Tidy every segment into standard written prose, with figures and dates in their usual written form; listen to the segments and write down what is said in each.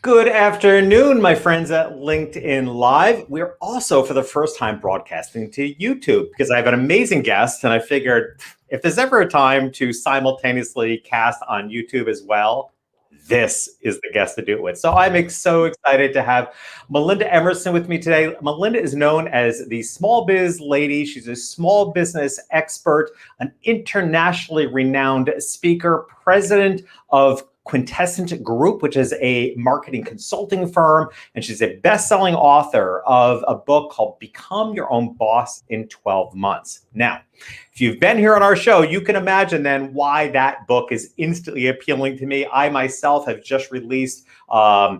Good afternoon, my friends at LinkedIn Live. We're also, for the first time, broadcasting to YouTube because I have an amazing guest, and I figured if there's ever a time to simultaneously cast on YouTube as well, this is the guest to do it with. So so excited to have Melinda Emerson with me today. Melinda is known as the small biz lady. She's a small business expert, an internationally renowned speaker, president of Quintessent Group, which is a marketing consulting firm, and she's a best-selling author of a book called Become Your Own Boss in 12 Months. Now, if you've been here on our show, you can imagine then why that book is instantly appealing to me. I myself have just released a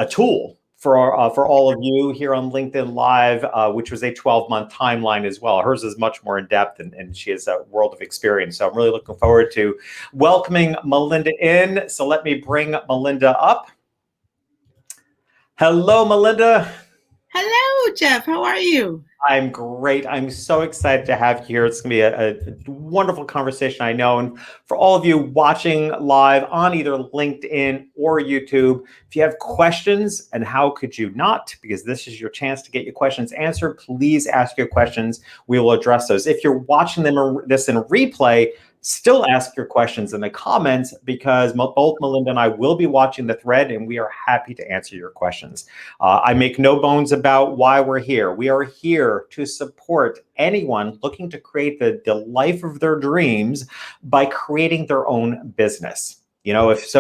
tool for all of you here on LinkedIn Live, which was a 12-month timeline as well. Hers is much more in depth, and she has a world of experience. So I'm really looking forward to welcoming Melinda in. So let me bring Melinda up. Hello, Melinda. Hello, Jeff. How are you? I'm great. I'm so excited to have you here. It's going to be a wonderful conversation, I know. And for all of you watching live on either LinkedIn or YouTube, if you have questions, and how could you not, because this is your chance to get your questions answered, please ask your questions. We will address those. If you're watching this in replay, still ask your questions in the comments because both Melinda and I will be watching the thread and we are happy to answer your questions. I make no bones about why we're here. We are here to support anyone looking to create the life of their dreams by creating their own business. You know, if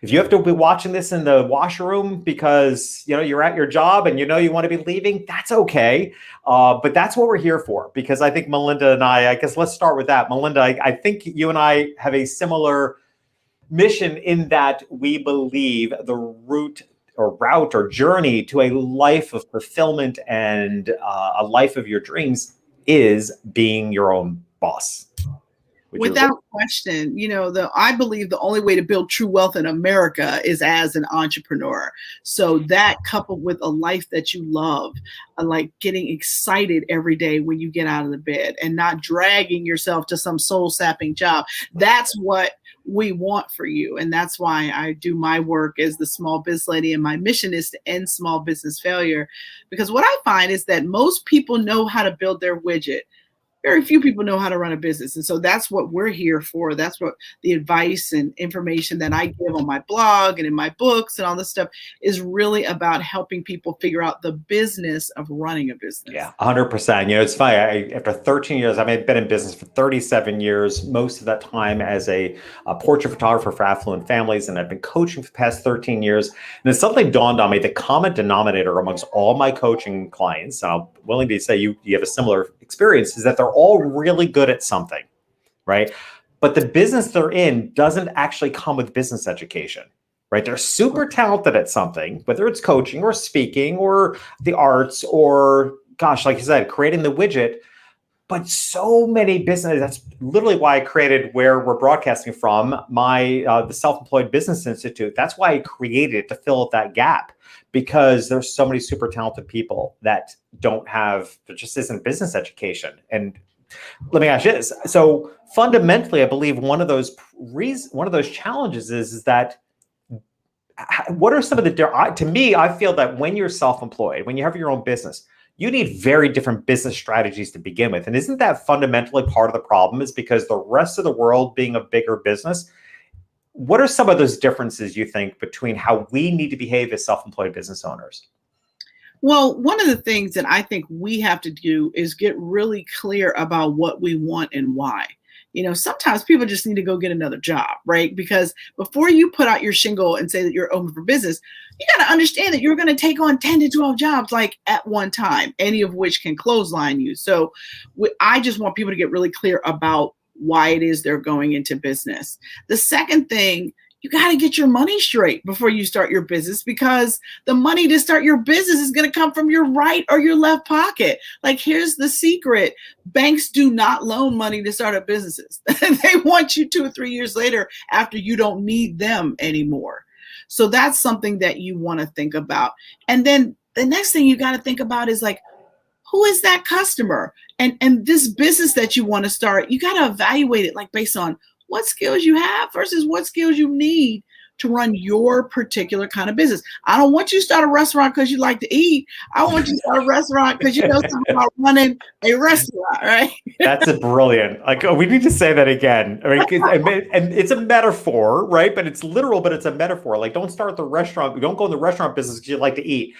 you have to be watching this in the washroom because, you're at your job and you want to be leaving, that's okay. But that's what we're here for, because I think Melinda and I guess let's start with that. Melinda, I think you and I have a similar mission in that we believe the route or journey to a life of fulfillment and a life of your dreams is being your own boss. Without question, I believe the only way to build true wealth in America is as an entrepreneur. So that coupled with a life that you love, like getting excited every day when you get out of the bed and not dragging yourself to some soul sapping job. That's what we want for you. And that's why I do my work as the small business lady. And my mission is to end small business failure. Because what I find is that most people know how to build their widget. Very few people know how to run a business. And so that's what we're here for. That's what the advice and information that I give on my blog and in my books and all this stuff is really about helping people figure out the business of running a business. Yeah, 100%. It's funny. After 13 years, I've been in business for 37 years, most of that time as a portrait photographer for affluent families. And I've been coaching for the past 13 years. And then something dawned on me, the common denominator amongst all my coaching clients, and I'm willing to say you have a similar experience, is that they're all really good at something, right? But the business they're in doesn't actually come with business education, right? They're super talented at something, whether it's coaching or speaking or the arts or, gosh, like you said, creating the widget. But so many businesses, that's literally why I created where we're broadcasting from, the Self-Employed Business Institute. That's why I created it, to fill up that gap, because there's so many super talented people that there just isn't business education. And let me ask you this. So fundamentally, I believe one of those challenges is that what are some of to me, I feel that when you're self-employed, when you have your own business, you need very different business strategies to begin with. And isn't that fundamentally part of the problem, is because the rest of the world being a bigger business? What are some of those differences you think between how we need to behave as self-employed business owners? Well, one of the things that I think we have to do is get really clear about what we want and why. Sometimes people just need to go get another job, right? Because before you put out your shingle and say that you're open for business, you got to understand that you're going to take on 10 to 12 jobs like at one time, any of which can clothesline you. So I just want people to get really clear about why it is they're going into business. The second thing, you got to get your money straight before you start your business, because the money to start your business is going to come from your right or your left pocket. Like, here's the secret. Banks do not loan money to start up businesses. They want you 2 or 3 years later after you don't need them anymore. So that's something that you want to think about. And then the next thing you got to think about is, like, who is that customer? And this business that you want to start, you got to evaluate it, like, based on what skills you have versus what skills you need to run your particular kind of business. I don't want you to start a restaurant because you like to eat. I want you to start a restaurant because you know something about running a restaurant, right? That's a brilliant. Like, we need to say that again. I mean, and it's a metaphor, right? But it's literal, but it's a metaphor. Like, don't start the restaurant. Don't go in the restaurant business because you like to eat.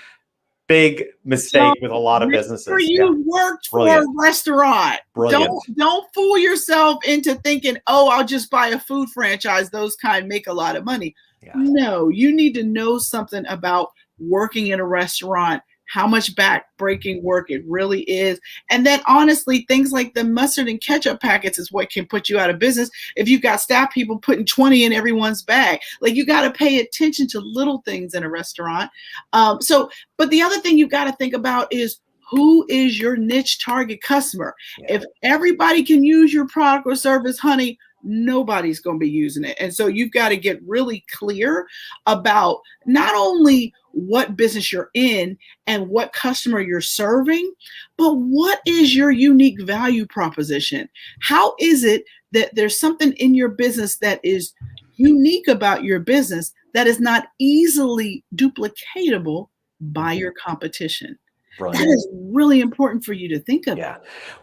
Big mistake with a lot of businesses. You worked for a restaurant. Brilliant. Don't fool yourself into thinking, oh, I'll just buy a food franchise. Those kind make a lot of money. Yeah. No, you need to know something about working in a restaurant, how much back-breaking work it really is. And then honestly, things like the mustard and ketchup packets is what can put you out of business if you've got staff people putting 20 in everyone's bag. Like, you got to pay attention to little things in a restaurant. But the other thing you got to think about is, who is your niche target customer? Yeah. If everybody can use your product or service, honey, nobody's going to be using it. And so you've got to get really clear about not only what business you're in and what customer you're serving, but what is your unique value proposition? How is it that there's something in your business that is unique about your business that is not easily duplicatable by your competition? Brilliant. That is really important for you to think of. Yeah.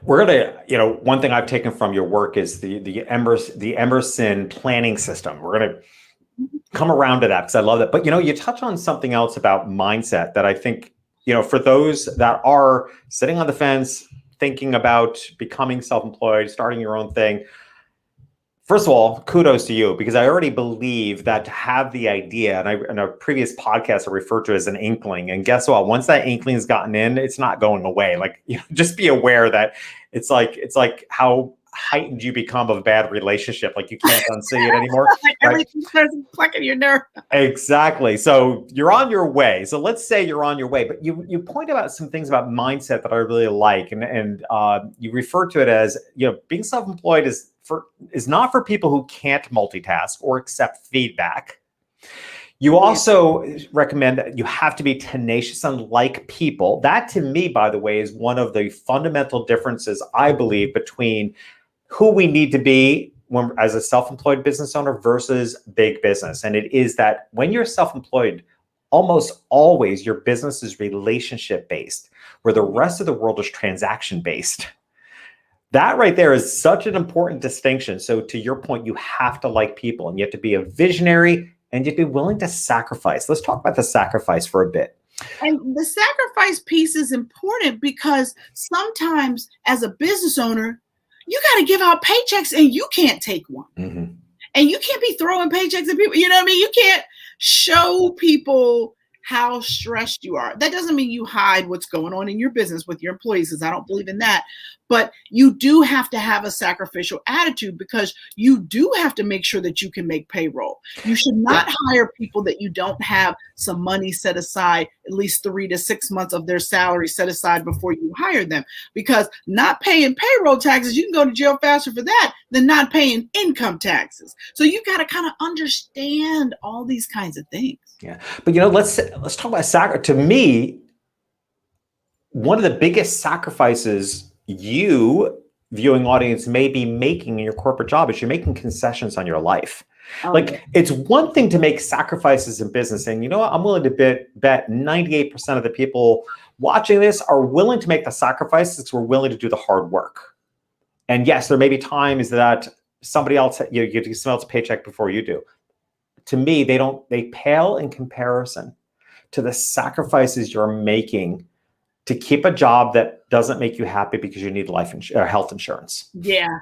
We're going to, one thing I've taken from your work is the Emerson planning system. We're going to come around to that because I love that. But, you touch on something else about mindset that I think, for those that are sitting on the fence, thinking about becoming self-employed, starting your own thing. First of all, kudos to you, because I already believe that to have the idea, and in a previous podcast I referred to it as an inkling, and guess what? Once that inkling has gotten in, it's not going away. Like, just be aware that it's like how heightened you become of a bad relationship. Like, you can't unsee it anymore. Like, everything starts plucking your nerve. Exactly. So you're on your way. So let's say you're on your way, but you point out some things about mindset that I really like, and you refer to it as, being self-employed is not for people who can't multitask or accept feedback. You also recommend that you have to be tenacious and like people. That, to me, by the way, is one of the fundamental differences, I believe, between who we need to be as a self-employed business owner versus big business. And it is that when you're self-employed, almost always your business is relationship-based, where the rest of the world is transaction-based. That right there is such an important distinction. So to your point, you have to like people, and you have to be a visionary, and you have to be willing to sacrifice. Let's talk about the sacrifice for a bit. And the sacrifice piece is important because sometimes as a business owner, you got to give out paychecks and you can't take one. Mm-hmm. And you can't be throwing paychecks at people. You know what I mean? You can't show people how stressed you are. That doesn't mean you hide what's going on in your business with your employees, because I don't believe in that. But you do have to have a sacrificial attitude, because you do have to make sure that you can make payroll. You should not hire people that you don't have some money set aside, at least 3 to 6 months of their salary set aside before you hire them. Because not paying payroll taxes, you can go to jail faster for that than not paying income taxes. So you got to kind of understand all these kinds of things. Yeah, but let's talk about sacrifice. To me, one of the biggest sacrifices you, viewing audience, may be making in your corporate job is you're making concessions on your life. It's one thing to make sacrifices in business, and what? I'm willing to bet 98% of the people watching this are willing to make the sacrifices. We're willing to do the hard work. And yes, there may be times that somebody else, you get someone else's paycheck before you do. To me, they pale in comparison to the sacrifices you're making to keep a job that doesn't make you happy because you need health insurance. Yeah.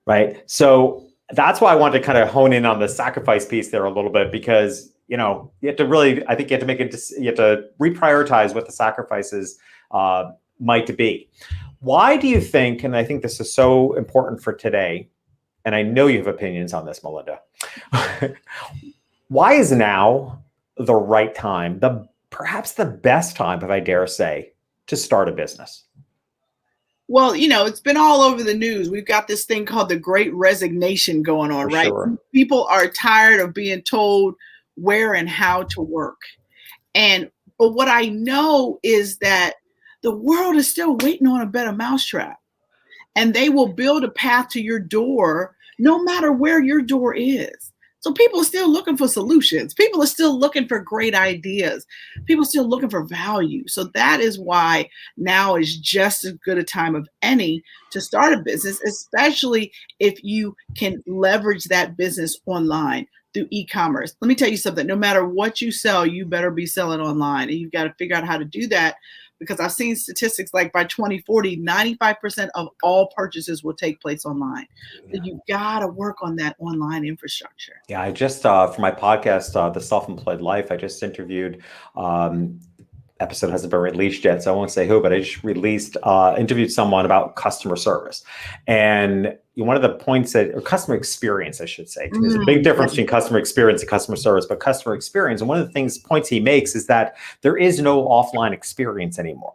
Right. So that's why I wanted to kind of hone in on the sacrifice piece there a little bit, because, you have to really, I think you have to reprioritize what the sacrifices might be. Why do you think, and I think this is so important for today, and I know you have opinions on this, Melinda, why is now the right time, perhaps the best time, if I dare say, to start a business? Well, it's been all over the news. We've got this thing called the Great Resignation going on, right? Sure. People are tired of being told where and how to work. But what I know is that the world is still waiting on a better mousetrap. And they will build a path to your door no matter where your door is. So people are still looking for solutions. People are still looking for great ideas. People are still looking for value. So that is why now is just as good a time of any to start a business, especially if you can leverage that business online through e-commerce. Let me tell you something. No matter what you sell, you better be selling online. And you've got to figure out how to do that, because I've seen statistics like by 2040, 95% of all purchases will take place online. So you got to work on that online infrastructure. Yeah, I just, for my podcast, The Self-Employed Life, I just interviewed, episode hasn't been released yet, so I won't say who, but I just interviewed someone about customer service. And one of the points that, or customer experience, I should say, there's a big difference between customer experience and customer service, but customer experience, and one of the points he makes is that there is no offline experience anymore,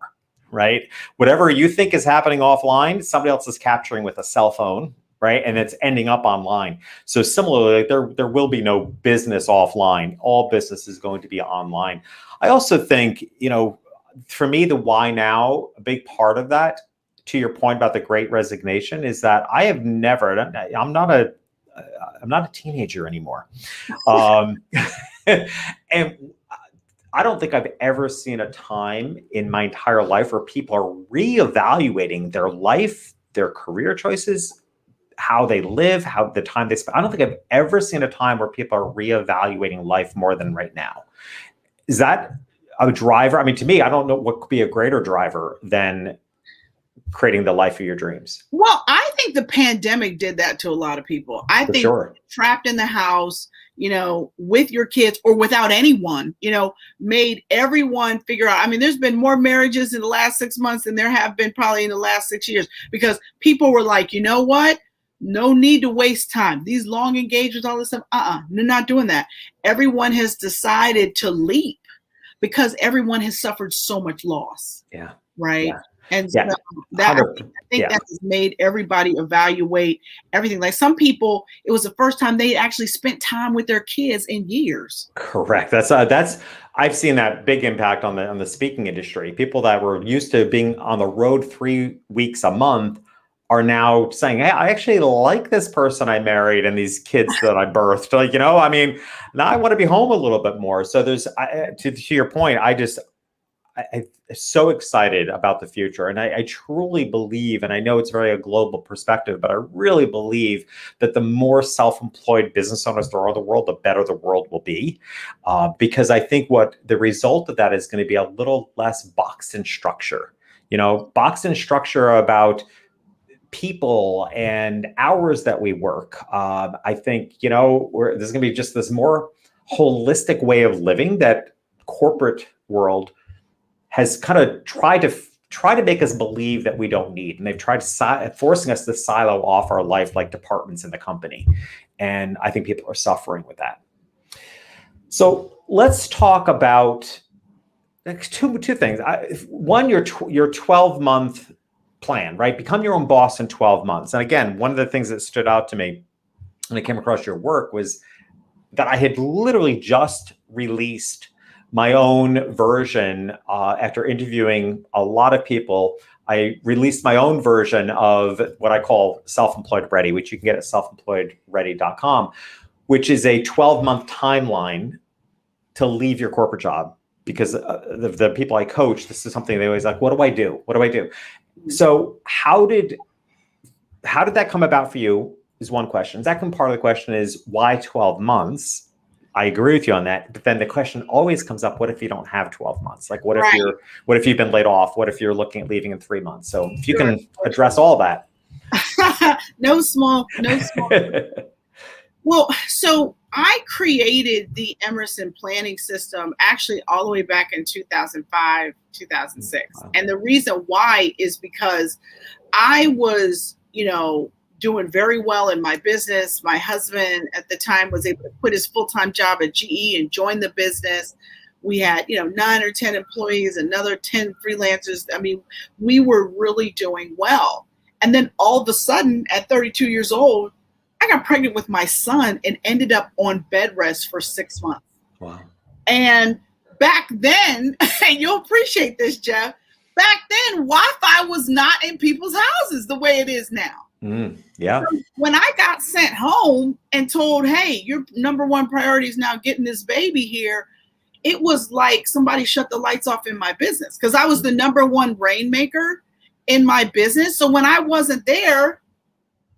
right? Whatever you think is happening offline, somebody else is capturing with a cell phone, right? And it's ending up online. So similarly, there will be no business offline. All business is going to be online. I also think, for me, the why now, a big part of that, to your point about the Great Resignation, is that I'm not a teenager anymore. And I don't think I've ever seen a time in my entire life where people are reevaluating their life, their career choices, how they live, how the time they spend. I don't think I've ever seen a time where people are reevaluating life more than right now. Is that a driver? I mean, to me, I don't know what could be a greater driver than creating the life of your dreams. Well, I think the pandemic did that to a lot of people. I think trapped in the house, with your kids or without anyone, made everyone figure out. I mean, there's been more marriages in the last 6 months than there have been probably in the last 6 years, because people were like, you know what? No need to waste time. These long engagements, all this stuff, they're not doing that. Everyone has decided to leap because everyone has suffered so much loss. Yeah. Right. Yeah. And so that, I think that has made everybody evaluate everything. Like some people, it was the first time they actually spent time with their kids in years. Correct. That's I've seen that big impact on the speaking industry. People that were used to being on the road 3 weeks a month are now saying, hey, I actually like this person I married and these kids that I birthed. Now I want to be home a little bit more. So there's, to your point, I'm so excited about the future. And I truly believe, and I know it's very a global perspective, but I really believe that the more self-employed business owners there are in the world, the better the world will be. Because I think what the result of that is going to be a little less boxed in structure. Boxed in structure about people and hours that we work. I think, there's going to be just this more holistic way of living that corporate world has kind of tried to make us believe that we don't need. And they've tried forcing us to silo off our life like departments in the company. And I think people are suffering with that. So let's talk about two things. One, your 12-month plan, right? Become your own boss in 12 months. And again, one of the things that stood out to me when I came across your work was that I had literally just released my own version after interviewing a lot of people. I released my own version of what I call SelfEmployed Ready, which you can get at SelfEmployedReady.com, which is a 12-month timeline to leave your corporate job. Because the people I coach, this is something they always like, what do I do? What do I do? So how did that come about for you is one question. Second part of the question is why 12 months? I agree with you on that. But then the question always comes up, what if you don't have 12 months? Like what if you've been laid off? What if you're looking at leaving in 3 months? So if you can address all that. No small. Well, so I created the Emerson planning system actually all the way back in 2005, 2006. Wow. And the reason why is because I was, doing very well in my business. My husband at the time was able to quit his full-time job at GE and join the business. We had, 9 or 10 employees, another 10 freelancers. I mean, we were really doing well. And then all of a sudden at 32 years old, I got pregnant with my son and ended up on bed rest for 6 months. Wow. And back then, and you'll appreciate this, Jeff, back then Wi-Fi was not in people's houses the way it is now. Yeah. So when I got got sent home and told, hey, your number one priority is now getting this baby here, it was like somebody shut the lights off in my business, because I was the number one rainmaker in my business. So when I wasn't there,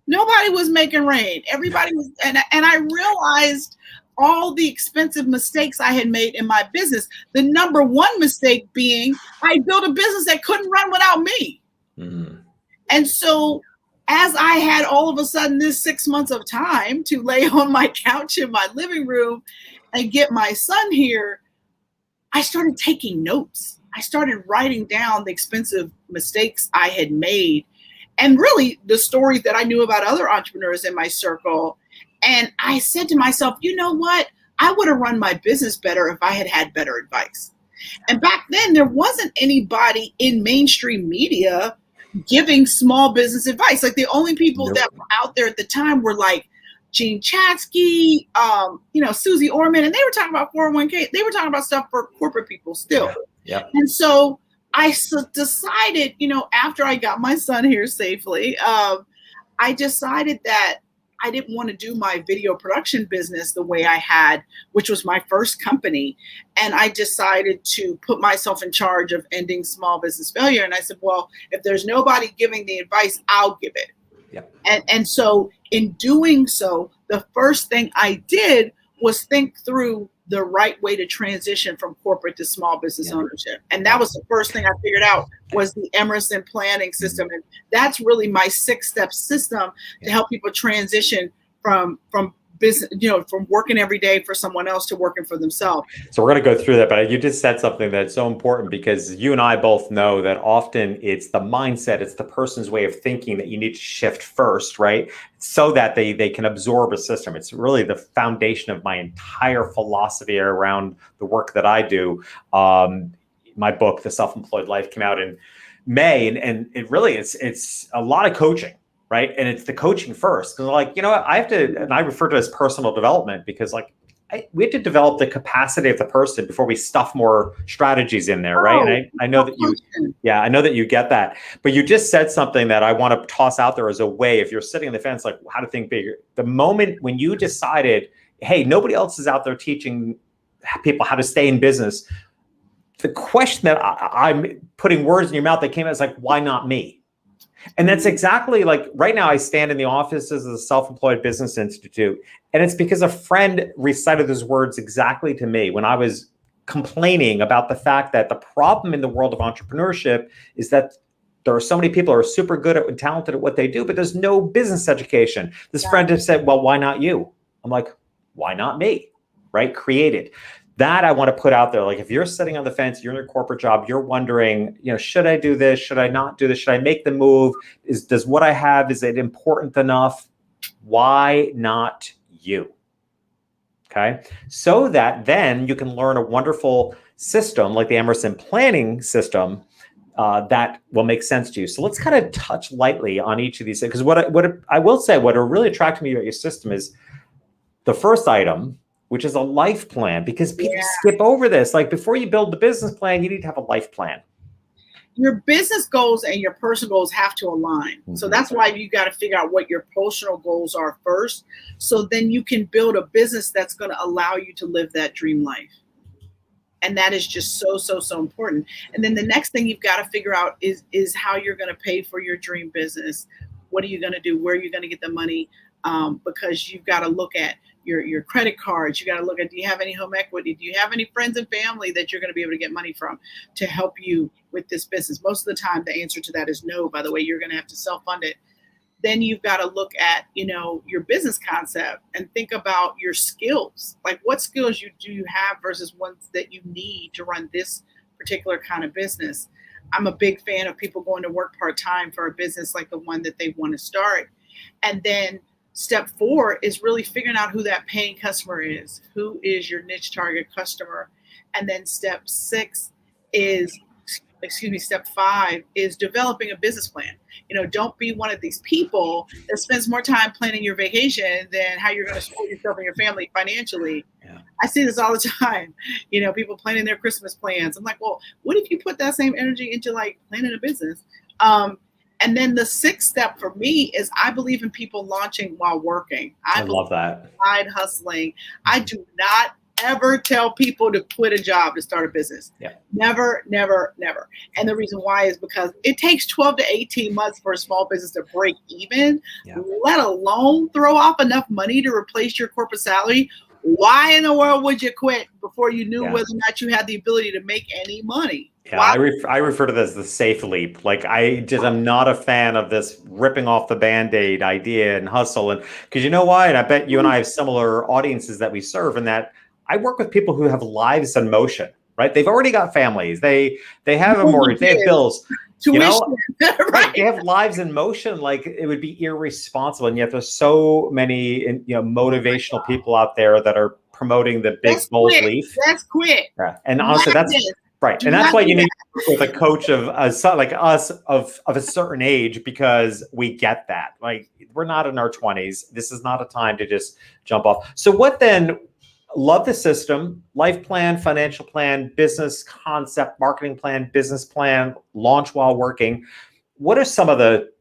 nobody was making rain. Everybody was, and I realized all the expensive mistakes I had made in my business. The number one mistake being I built a business that couldn't run without me. Mm-hmm. And so as I had all of a sudden this 6 months of time to lay on my couch in my living room and get my son here, I started taking notes. I started writing down the expensive mistakes I had made, and really the stories that I knew about other entrepreneurs in my circle. And I said to myself, you know what? I would have run my business better if I had had better advice. And back then, there wasn't anybody in mainstream media giving small business advice. Like, the only people that were out there at the time were like Gene Chatsky, Susie Orman, and they were talking about 401k. They were talking about stuff for corporate people still. Yeah. And so I decided, after I got my son here safely, I decided that I didn't want to do my video production business the way I had, which was my first company. And I decided to put myself in charge of ending small business failure. And I said, well, if there's nobody giving the advice, I'll give it. Yep. And so in doing so, the first thing I did was think through the right way to transition from corporate to small business ownership. And that was the first thing I figured out, was the Emerson planning system. And that's really my 6-step system to help people transition from business, from working every day for someone else to working for themselves. So we're going to go through that, but you just said something that's so important, because you and I both know that often it's the mindset, it's the person's way of thinking that you need to shift first, right? So that they can absorb a system. It's really the foundation of my entire philosophy around the work that I do. My book, The SelfEmployed Life, came out in May, and it really it's a lot of coaching. Right. And it's the coaching first. And like, I have to, and I refer to it as personal development, because we have to develop the capacity of the person before we stuff more strategies in there. Right. And I know that you get that. But you just said something that I want to toss out there as a way, if you're sitting on the fence, like how to think bigger. The moment when you decided, hey, nobody else is out there teaching people how to stay in business, the question that I'm putting words in your mouth that came out is like, why not me? And that's exactly like right now I stand in the offices of the Self-Employed Business Institute. And it's because a friend recited those words exactly to me when I was complaining about the fact that the problem in the world of entrepreneurship is that there are so many people who are super good at and talented at what they do, but there's no business education. This friend has said, well, why not you? I'm like, why not me? Right? Created. That I want to put out there. Like, if you're sitting on the fence, you're in your corporate job, you're wondering, should I do this? Should I not do this? Should I make the move? Does what I have, is it important enough? Why not you? Okay. So that then you can learn a wonderful system like the Emerson planning system that will make sense to you. So let's kind of touch lightly on each of these things. Because what I will say, what really attracted me about your system is the first item, which is a life plan, because people skip over this. Like, before you build the business plan, you need to have a life plan. Your business goals and your personal goals have to align. Mm-hmm. So that's why you got to figure out what your personal goals are first. So then you can build a business that's going to allow you to live that dream life. And that is just so important. And then the next thing you've got to figure out is how you're going to pay for your dream business. What are you going to do? Where are you going to get the money? Because you've got to look at your credit cards. You got to look at, do you have any home equity? Do you have any friends and family that you're going to be able to get money from to help you with this business? Most of the time, the answer to that is no. By the way, you're going to have to self-fund it. Then you've got to look at, your business concept and think about your skills. Like, what skills do you have versus ones that you need to run this particular kind of business? I'm a big fan of people going to work part-time for a business like the one that they want to start. And then step 4 is really figuring out who that paying customer is. Who is your niche target customer? And then step 5 is developing a business plan. Don't be one of these people that spends more time planning your vacation than how you're going to support yourself and your family financially. Yeah. I see this all the time. People planning their Christmas plans. I'm like, well, what if you put that same energy into like planning a business? And then the sixth step for me is I believe in people launching while working. I I believe love that. in side hustling. I do not ever tell people to quit a job to start a business. Yeah. Never, never, never. And the reason why is because it takes 12 to 18 months for a small business to break even, let alone throw off enough money to replace your corporate salary. Why in the world would you quit before you knew whether or not you had the ability to make any money? Yeah, I refer to this as the safe leap. Like I'm not a fan of this ripping off the Band-Aid idea and hustle. And because you know why? And I bet you and I have similar audiences that we serve, in that I work with people who have lives in motion, right? They've already got families. They have a mortgage, they have bills. Tuition. You know, right. They have lives in motion. Like, it would be irresponsible. And yet there's so many, motivational people out there that are promoting the big bold leaf. That's quit. Yeah. And honestly, that's right. And that's why you need to work with a coach of like us of a certain age, because we get that. Like, we're not in our 20s. This is not a time to just jump off. So what then? Love the system: life plan, financial plan, business concept, marketing plan, business plan, launch while working. What are some of the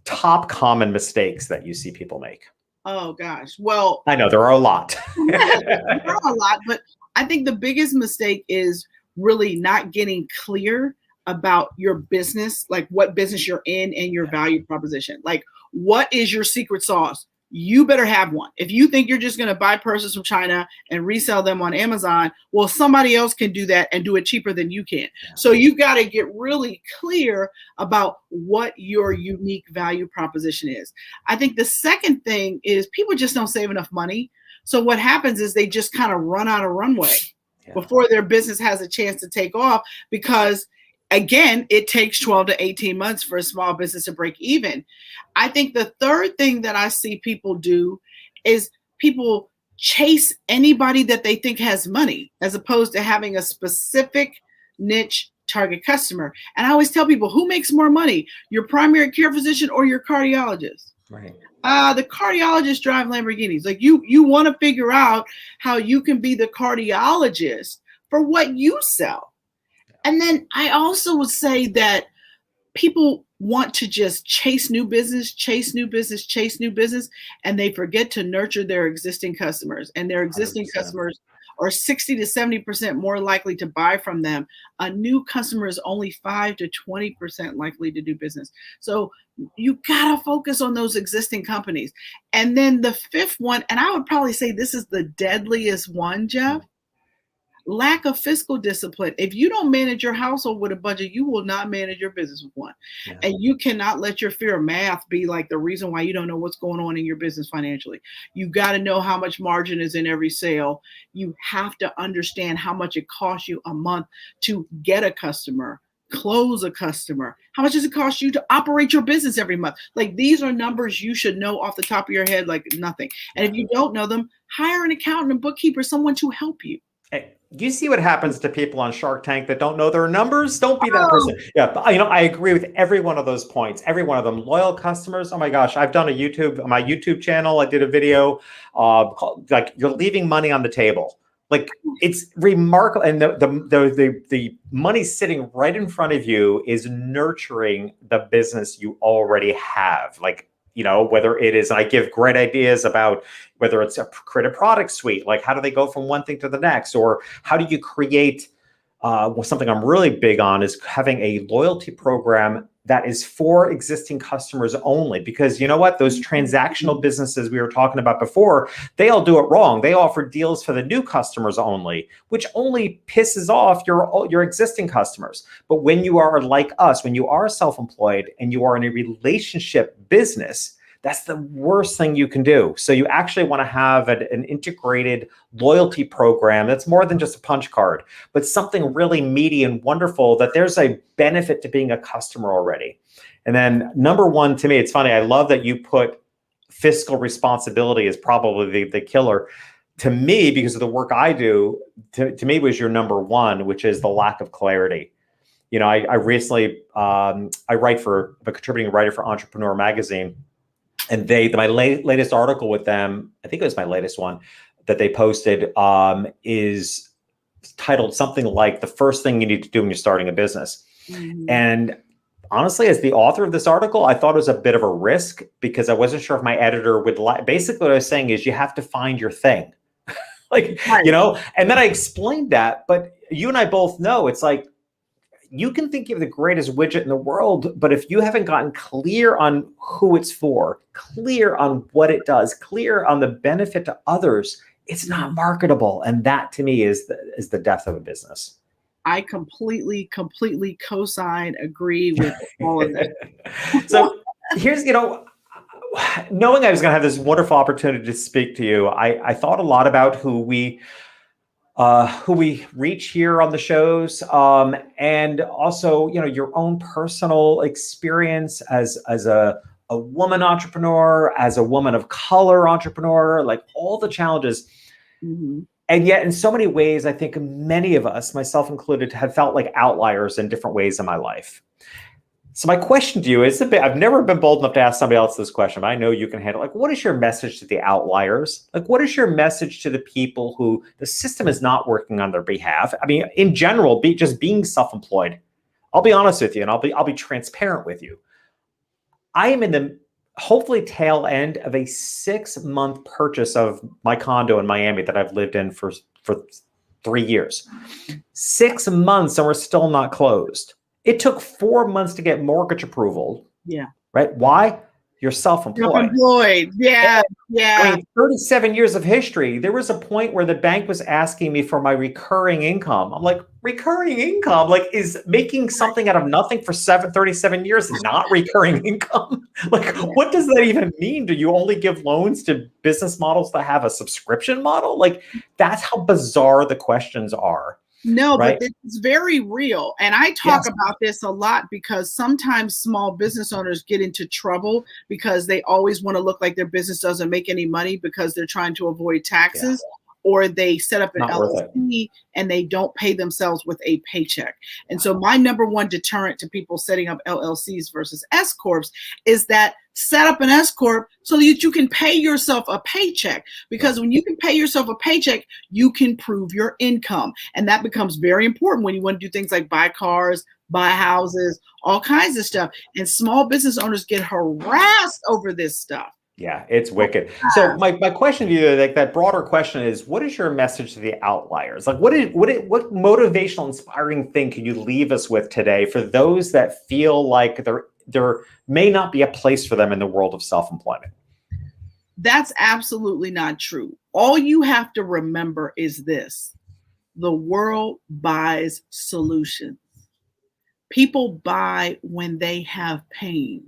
top common mistakes that you see people make? Oh gosh. Well, I know there are a lot. There are a lot, but I think the biggest mistake is really not getting clear about your business, like what business you're in and your value proposition. Like, what is your secret sauce? You better have one. If you think you're just going to buy purses from China and resell them on Amazon, well, somebody else can do that and do it cheaper than you can. So you've got to get really clear about what your unique value proposition is. I think the second thing is people just don't save enough money. So what happens is they just kind of run out of runway before their business has a chance to take off, because again, it takes 12 to 18 months for a small business to break even. I think the third thing that I see people do is people chase anybody that they think has money, as opposed to having a specific niche target customer. And I always tell people, who makes more money, your primary care physician or your cardiologist? Right. The cardiologists drive Lamborghinis. Like, you want to figure out how you can be the cardiologist for what you sell. And then I also would say that people want to just chase new business, and they forget to nurture their existing customers. And their existing 100%. Customers are 60 to 70% more likely to buy from them. A new customer is only 5 to 20% likely to do business. So you got to focus on those existing companies. And then the fifth one, and I would probably say this is the deadliest one, Jeff, lack of fiscal discipline. If you don't manage your household with a budget, you will not manage your business with one. Yeah. And you cannot let your fear of math be like the reason why you don't know what's going on in your business financially. You got to know how much margin is in every sale. You have to understand how much it costs you a month to get a customer, close a customer. How much does it cost you to operate your business every month? Like, these are numbers you should know off the top of your head, like nothing. And if you don't know them, hire an accountant and bookkeeper, someone to help you. Hey, you see what happens to people on Shark Tank that don't know their numbers? Don't be that person. Yeah, but, I agree with every one of those points. Every one of them. Loyal customers. Oh my gosh, I've done on my YouTube channel. I did a video called, like, you're leaving money on the table. Like, it's remarkable, and the money sitting right in front of you is nurturing the business you already have. Like, whether it is, and I give great ideas about whether it's create a product suite, like how do they go from one thing to the next, or how do you create something I'm really big on is having a loyalty program that is for existing customers only. Because you know what? Those transactional businesses we were talking about before, they all do it wrong. They offer deals for the new customers only, which only pisses off your existing customers. But when you are like us, when you are self-employed and you are in a relationship business, that's the worst thing you can do. So you actually want to have an integrated loyalty program that's more than just a punch card, but something really meaty and wonderful, that there's a benefit to being a customer already. And then number one, to me, it's funny, I love that you put fiscal responsibility as probably the killer. To me, because of the work I do, to me was your number one, which is the lack of clarity. I recently, I'm a contributing writer for Entrepreneur Magazine. And my latest article with them, I think it was my latest one that they posted, is titled something like "The First Thing You Need to Do When You're Starting a Business." Mm-hmm. And honestly, as the author of this article, I thought it was a bit of a risk because I wasn't sure if my editor would like. Basically, what I was saying is you have to find your thing. Like, Right. and then I explained that, but you and I both know it's like, you can think you have the greatest widget in the world, but if you haven't gotten clear on who it's for, clear on what it does, clear on the benefit to others, it's not marketable. And that to me is the death of a business. I completely co-sign, agree with all of that. So here's, knowing I was going to have this wonderful opportunity to speak to you, I thought a lot about who we reach here on the shows, and also, your own personal experience as a woman entrepreneur, as a woman of color entrepreneur, like all the challenges. Mm-hmm. And yet, in so many ways, I think many of us, myself included, have felt like outliers in different ways in my life. So my question to you is I've never been bold enough to ask somebody else this question, but I know you can handle it. Like, what is your message to the outliers? Like, what is your message to the people who the system is not working on their behalf? I mean, in general, just being self-employed. I'll be honest with you, and I'll be transparent with you. I am in the hopefully tail end of a 6-month purchase of my condo in Miami that I've lived in for 3 years. 6 months and we're still not closed. It took 4 months to get mortgage approval. Yeah. Right? Why? You're self-employed. Self-employed. Yeah. Yeah. I mean, 37 years of history. There was a point where the bank was asking me for my recurring income. I'm like, recurring income? Like, is making something out of nothing for 37 years not recurring income? Like, what does that even mean? Do you only give loans to business models that have a subscription model? Like, that's how bizarre the questions are. No, right? But it's very real. And I talk about this a lot because sometimes small business owners get into trouble because they always want to look like their business doesn't make any money because they're trying to avoid taxes. Or they set up an LLC and they don't pay themselves with a paycheck. And so my number one deterrent to people setting up LLCs versus S Corps is that set up an S Corp so that you can pay yourself a paycheck. Because when you can pay yourself a paycheck, you can prove your income. And that becomes very important when you want to do things like buy cars, buy houses, all kinds of stuff. And small business owners get harassed over this stuff. Yeah, it's wicked. So my question to you, like that broader question is, what is your message to the outliers? Like what motivational, inspiring thing can you leave us with today for those that feel like there may not be a place for them in the world of self-employment? That's absolutely not true. All you have to remember is this: the world buys solutions. People buy when they have pain.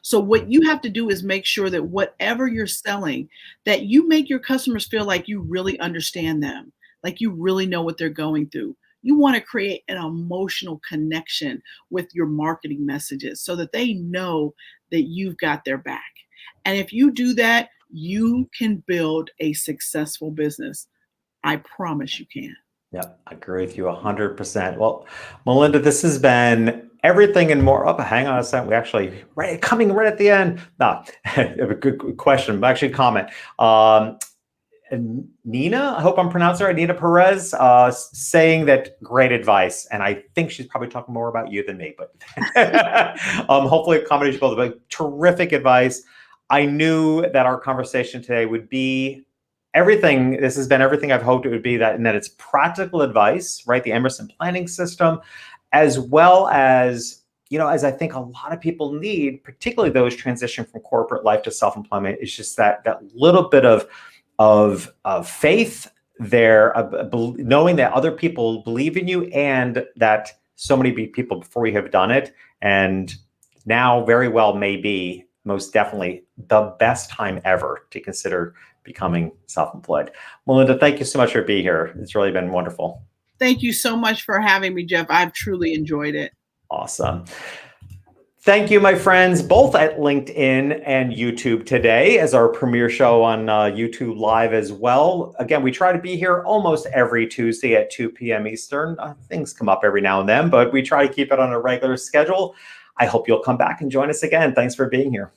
So what you have to do is make sure that whatever you're selling, that you make your customers feel like you really understand them, like you really know what they're going through. You want to create an emotional connection with your marketing messages so that they know that you've got their back. And if you do that, you can build a successful business. I promise you can. Yeah, I agree with you 100%. Well, Melinda, this has been everything and more. Oh, hang on a second. We actually coming right at the end. No, a good question. Actually, comment. Nina, I hope I'm pronouncing it right. Nina Perez saying that great advice, and I think she's probably talking more about you than me. But hopefully, a combination of both. But terrific advice. I knew that our conversation today would be everything. This has been everything I've hoped it would be, and that it's practical advice, right? The Emerson planning system, as well as, as I think a lot of people need, particularly those transition from corporate life to self-employment, is just that little bit of faith there, knowing that other people believe in you and that so many people before you have done it. And now very well may be most definitely the best time ever to consider becoming self-employed. Melinda, thank you so much for being here. It's really been wonderful. Thank you so much for having me, Jeff. I've truly enjoyed it. Awesome. Thank you, my friends, both at LinkedIn and YouTube today as our premiere show on YouTube Live as well. Again, we try to be here almost every Tuesday at 2 p.m. Eastern. Things come up every now and then, but we try to keep it on a regular schedule. I hope you'll come back and join us again. Thanks for being here.